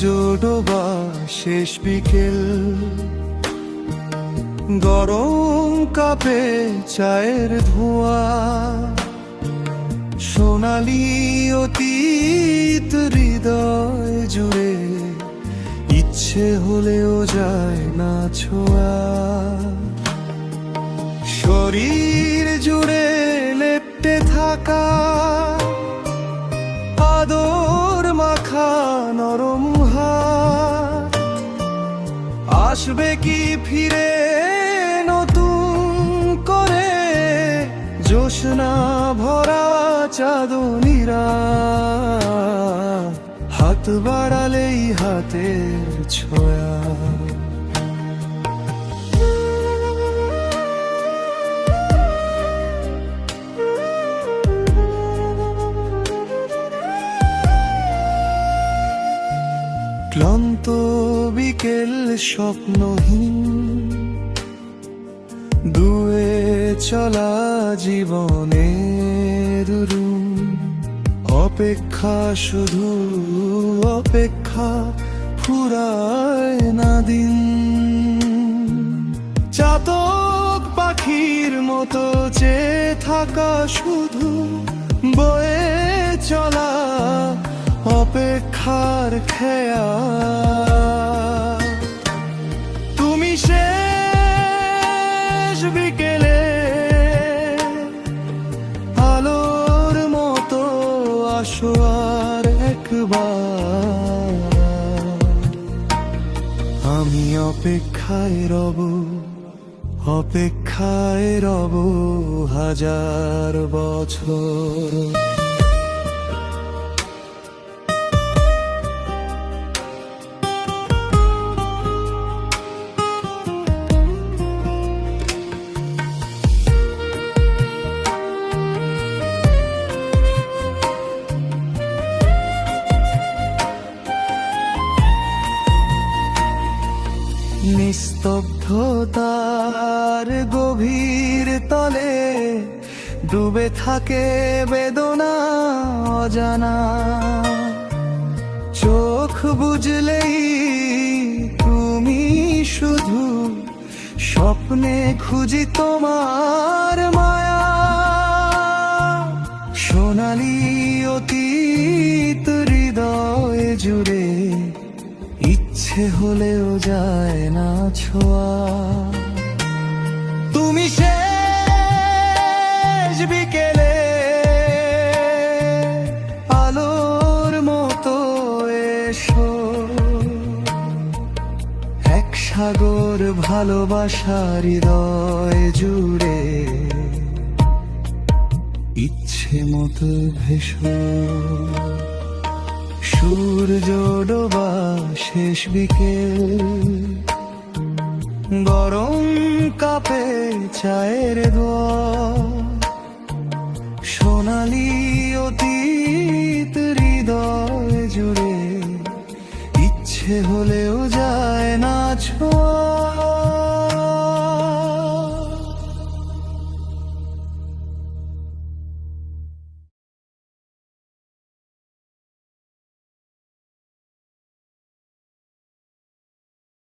ডোবা শেষ বিকেল, গরম কাপে চায়ের ধোঁয়া, সোনালি অতীত হৃদয় জুড়ে, ইচ্ছে হলেও যায় না ছোঁয়া। শরীর জুড়ে লেপ্টে থাকা আদর মাখা নরম হাত, আসবে কি ফিরে নতুন করে জোছনা ভরা চাঁদনীরা, হাত বাড়ালেই হাতের ছোঁয়া। ক্লান্ত বিকেল স্বপ্নহীন, দুয়ে চলা জীবনের রুম, অপেক্ষা শুধু অপেক্ষা, ফুরায় না দিন। চাতক পাখির মতো চেয়ে থাকা শুধু, বয়ে চলা অপেক্ষার খেয়া। তুমি শেষ বিকেলে আলোর মতো আসো আর একবার, আমি অপেক্ষায় রব, অপেক্ষায় রব হাজার বছর। নিস্তব্ধতার গভীর তলে ডুবে থাকে বেদনা অজানা, চোখ বুঝলেই তুমি শুধু, স্বপ্নে খুঁজি তোমার মায়া। সোনালি অতীত হৃদয় জুড়ে, ইচ্ছে হলেও যায় না ছোঁয়া। তুমি শেষ বিকেলে আলোর মতো এসো, এক সাগর ভালোবাসার হৃদয় জুড়ে, ইচ্ছে মতো ভেসো। সূর্য ডোবা শেষ বিকেল, গরম কাপে চায়ের ধোঁয়া, সোনালি